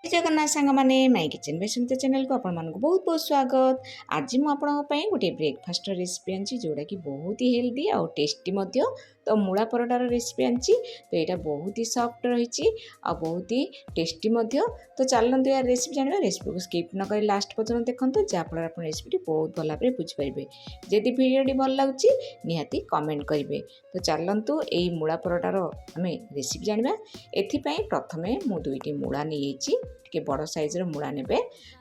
जगन्नाथ सांग मैंने my kitchen में सुनते चैनल को आपण बहुत बहुत स्वागत। आज मुझे गोटे ब्रेकफास्ट रेसिपी आनी जोटा कि बहुत ही हेल्दी आउ टेस्टी तो मूला परोटार रेसिपी आनी तो यहाँ बहुत ही सॉफ्ट रही बहुत ही टेस्टी तो चलते यार रेसिपी जाना रेसिपी को स्किप न कर लास्ट पर्यटन देखते जहाँफल आप रेसिपी बहुत भल भाव बुझीपारे। जदि भिडियोटी भल लगे निहाती कमेंट करेंगे। तो चलतु यही मूला परोटार आम रेसिपी जाना। एपाई प्रथम मु दुईटी मूला नहीं टे बड़ साइज्र मूला ने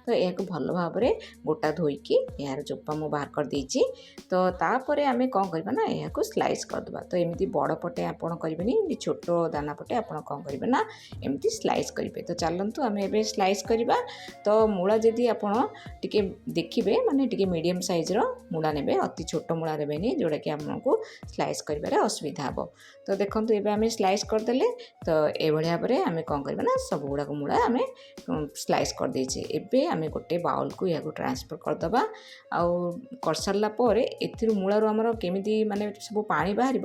तो यह भल भाव में गोटा धोईकी यार चोपा मु बाहर कर देछि। तो तापर आम कौन करवा ना यहाँ स्लाइस करदे। तो एमती बड़ पटे आपड़ करेंगे छोट दाना पटे आप कौन करेंगे ना एमती स्लाइस करेंगे। तो चलतु आम ए स्लाइस करवा। तो मूला जदि आपड़ टे देखिए माने टे मीडियम साइज्र मूला ने अति छोट मूला देवेनि जोटा कि आपको स्लाइस कर असुविधा हे। तो देखो ये आम स्लाइस करदे। तो ये भाव में आम कौन करवा ना सब गुड़ाक मूला आम स्लाइस कर देछे। एबे आमे गोटे बाउल को या ट्रांसफर करदबा। आउ कर सारा पर ए मूलर आमर केमी माने सब पानी बाहर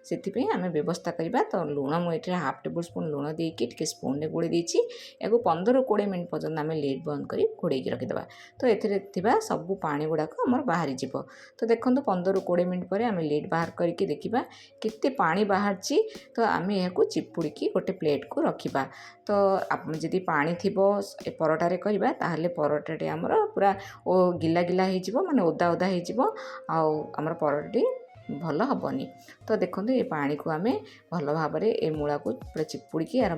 से आम व्यवस्था करवा। तो लुण मुझे हाफ टेबल स्पून लुण देकी टे स्पून में गोड़े देछि। या 15-20 मिनट पर्यटन आम लिड बंद कर घोड़े रखिदे। तो ए सब पानी गुड़ाक आमर बाहरी जीव। तो देखो 15-20 मिनट पर आम लिड बाहर करके देखा केते पानी बाहर। तो आम यहाँ चिपुड़ी गोटे प्लेट को रखा। तो आप जदि पानी थी परोटारे करवा ताहले परोटाटी आमर पूरा ओ गिला गिला हो माने ओदा ओदा हो आमर परोटाटी भल हेनी। तो देखो ये पानी को आम भल भाव में ये मूला को पूरा चिपुड़ी यार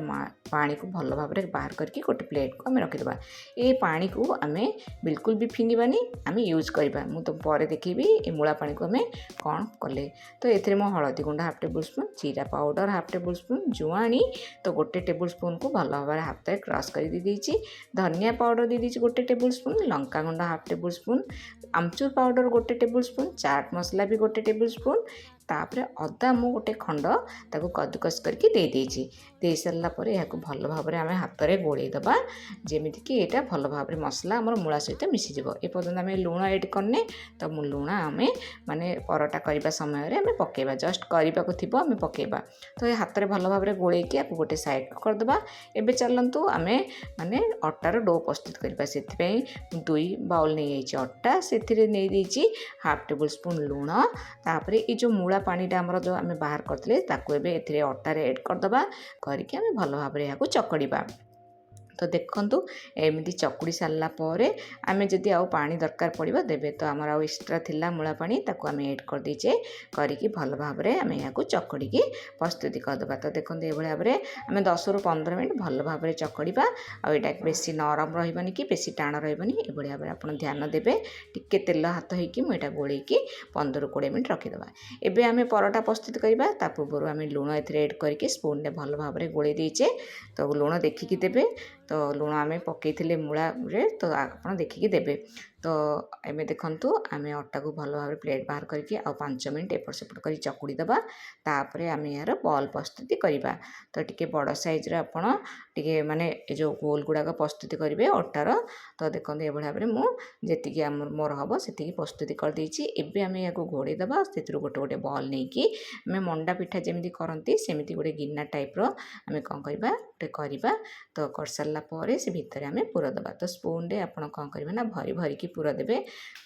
पानी को भल भाव में बाहर करके गोटे प्लेट को आम रखिदे। ये पानी को आम बिल्कुल भी फिंगबानी आम यूज करवा। मु तो पर देखेबी ये मूला पानी को आम कौन कले। तो ये हलदी गुंडा हाफ टेबल स्पून, जीरा पाउडर हाफ टेबल स्पून, जुआणी तो गोटे टेबल स्पून को भल भाव में हाथ क्रश कर देदेछि। धनिया पाउडर दे दीजिए गोटे टेबल स्पून, लंका गुंडा हाफ टेबल स्पून, आमचूर पाउडर गोटे टेबल स्पून, चाट मसला भी गोटे टेबल स्पून। तापर अदा मु गोटे खंड ताको कदुकस करके दे देछि। दे सारा पर यह भल भाव में आम हाथ में गोड़े दबा जमीती कि यहाँ भल भाव में मसला आम मूला सहित मिसीज। एपर्तन आम लुण एड करने। तो लुण आम माने परोटा करने समय आम पकेबा जस्ट करने को थी आम पकेबा। तो ये हाथ में भल भाव में गोड़े गोटे साइड करदे। एबे चलतु आम माने अटार डो प्रस्तुत करवा। से 2 बाउल नहीं अटा से हाफ टेबल स्पून लुण। तापर ये जो मूला पानी आमर जो आम बाहर करते ए अटार एड करदे करके आम भल भाव में यहाँ चकड़वा। तो देखंतु एमती चकुड़ी सारा पर आम जदि आउ पानी दरकार पड़ो देवे। तो आमर आउ एक्स्ट्रा थिला मूला पानी ताको आम ऐड कर देचे करके भल भाव में आम यहाँ चकड़ी प्रस्तुति करदे। तो देखो ये भाव में आम 10-15 मिनट भल भाव में चकड़वा। आटा बेसी नरम रही कि बेसी टाण रही ये भाव में आप ध्यान देवे। टिके तेल हाथ होगी मुझे गोल 15-20 मिनट रखिदे। एबे आम परोटा प्रस्तुत करवा। ता पूर्व आम लुण एड करके स्पून ने भल भाव में गोले देचे। तो लुण देखिकी देवे। तो लुण आम पकईले मूला रे तो आप देखिकी देवे। तो एम देखु आम अटा को भल भाव प्लेट बाहर करके आ 5 मिनट एपट सेपट कर चकुड़ी दबा। तापर आम यार बॉल प्रस्तुति करवा। तो टी बड़ साइज्र आपड़ टे माने जो गोल गुड़ाक प्रस्तुति करेंगे अटार। तो देखो ये भाव में मुझे आम मोर हम से प्रस्तुति करदे। एबे आम या घोड़े दबा से गोटे गोटे बॉल नहीं कि आम मंडा पिठा जमी करती सेमती गोटे गिना टाइप्र आम कौन करवा। तो कर सारा पर से भितर आम पूरा दबा। तो स्पून रे आप कौन करेंगे ना भरी भरिकी पूरा देवे।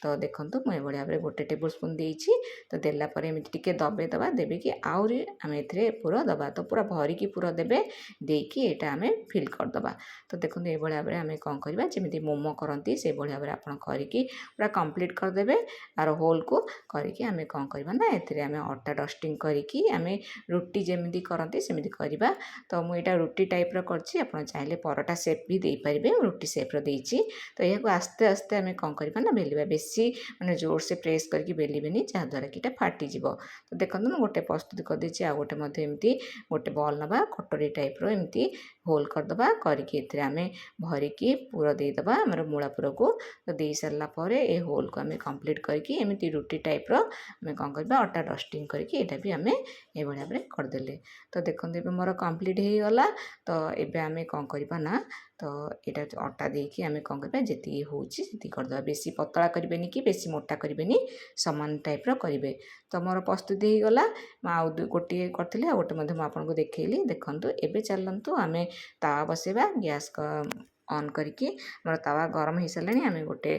तो देखो मुझे भाव में गोटे टेबल स्पून देछि। तो देलापर एमती टे दबे दबा देवे कि आउरी आम ए पूरा दबा। तो पूरा भरिकी पूरा देवे देकी एटा आम फिल करदबा। तो देखो ये भाव में आम कौन करवा जमी मोमो करती से भाव में आप करके पूरा कंप्लीट करदे। आर होल को करके आम कौन करवा ना आम अटा डस्टिंग करके आम रुटी जमी करती सेमती करवा। तो मुझे रुटी टाइप्र कर चाहिए परोटा सेप भी दे पारे रुटी सेप्र देछि। तो यह आस्ते आस्ते आम कौन करवा ना बेलिबा बेसी माने जोर से प्रेस करके बेलिबेनी जहाँद्वारा कि फाटीज। तो देखो मुझे गोटे प्रस्तुत करदे। आ गोटे एमती गोटे बॉल नवा कटोरी टाइप्र एमती होल करदबा करके आम भरिकी पूरा देदबा आमर मूला पूरा को। तो दे सारा पर ए होल को आम कंप्लीट करके एमती रुटी टाइप्र आम कौन करवा अटा डस्टिंग करके यहाँ भी आम ये भाव में करदे। तो देखो ये मोर कंप्लीट हो गला। तो ये आम कौन करवा ना तो यहाँ अटा देकी आम कौन करवा जी होती करदे। बेसी पतला करें कि बेसी मोटा करें सामान टाइप्र करेंगे। तो मोर प्रस्तुति हो गला। आउ गोटे करी आ गोटे आपको देखली। देखूँ एवं चलतु आम तावा बसैबा गैस ଅନ୍ କରିକି ଆମର ତାୱା ଗରମ ହେଇସାରିଲାଣି। ଆମେ ଗୋଟେ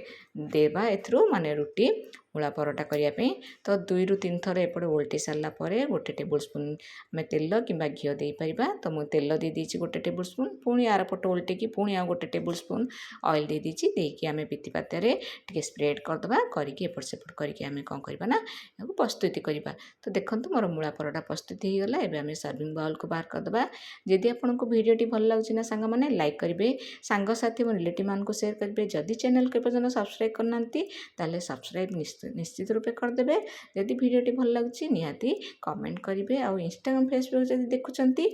ଦେବା ଏଥିରୁ ମାନେ ରୁଟି ମୂଳା ପରଟା କରିବା ପାଇଁ। ତ 2ରୁ 3 ଥର ଏପଟେ ଓଲଟି ସାରିଲା ପରେ ଗୋଟେ ଟେବୁଲ୍ ସ୍ପୁନ୍ ଆମେ ତେଲ କିମ୍ବା ଘିଅ ଦେଇପାରିବା। ତ ମୁଁ ତେଲ ଦେଇଦେଇଛି ଗୋଟେ ଟେବୁଲ୍ ସ୍ପୁନ୍, ପୁଣି ଆର ପଟ ଓଲଟିକି ପୁଣି ଆଉ ଗୋଟେ ଟେବୁଲ୍ ସ୍ପୁନ୍ ଅଏଲ୍ ଦେଇଦେଇଛି। ଦେଇକି ଆମେ ପିତି ପାତିଆରେ ଟିକେ ସ୍ପ୍ରେଡ୍ କରିଦେବା। କରିକି ଏପଟ ସେପଟ କରିକି ଆମେ କ'ଣ କରିବା ନା ଏହାକୁ ପ୍ରସ୍ତୁତି କରିବା। ତ ଦେଖନ୍ତୁ ମୋର ମୂଳା ପରଟା ପ୍ରସ୍ତୁତି ହେଇଗଲା। ଏବେ ଆମେ ସର୍ଭିଂ ବାଉଲ୍କୁ ବାହାର କରିଦେବା। ଯଦି ଆପଣଙ୍କୁ ଭିଡ଼ିଓଟି ଭଲ ଲାଗୁଛି ନା ସାଙ୍ଗମାନେ ଲାଇକ୍ କରିବେ, ସାଙ୍ଗସାଥି ଏବଂ ରିଲେଟିଭ୍ମାନଙ୍କୁ ସେୟାର କରିବେ। ଯଦି ଚ୍ୟାନେଲ୍କୁ ଏପର୍ଯ୍ୟନ୍ତ ସବସ୍କ୍ରାଇବ୍ କରିନାହାନ୍ତି ତାହେଲେ ସବସ୍କ୍ରାଇବ୍ ନିଶ୍ଚିତ ରୂପେ କରିଦେବେ। ଯଦି ଭିଡ଼ିଓଟି ଭଲ ଲାଗୁଛି ନିହାତି କମେଣ୍ଟ କରିବେ। ଆଉ ଇନଷ୍ଟାଗ୍ରାମ୍ ଫେସବୁକ୍ ଯଦି ଦେଖୁଛନ୍ତି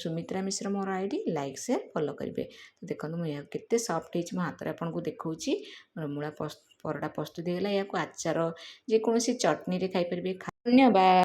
ସୁମିତ୍ରା ମିଶ୍ର ମୋର ଆଇଡି ଲାଇକ୍ ସେୟାର ଫଲୋ କରିବେ। ତ ଦେଖନ୍ତୁ ମୁଁ ଏହା କେତେ ସଫ୍ଟ ହେଇଛି ମୋ ହାତରେ ଆପଣଙ୍କୁ ଦେଖାଉଛି। ମୋର ମୂଳା ପରଟା ପ୍ରସ୍ତୁତ ହେଇଗଲା। ଏହାକୁ ଆଚାର ଯେକୌଣସି ଚଟଣିରେ ଖାଇପାରିବେ। ଧନ୍ୟବାଦ।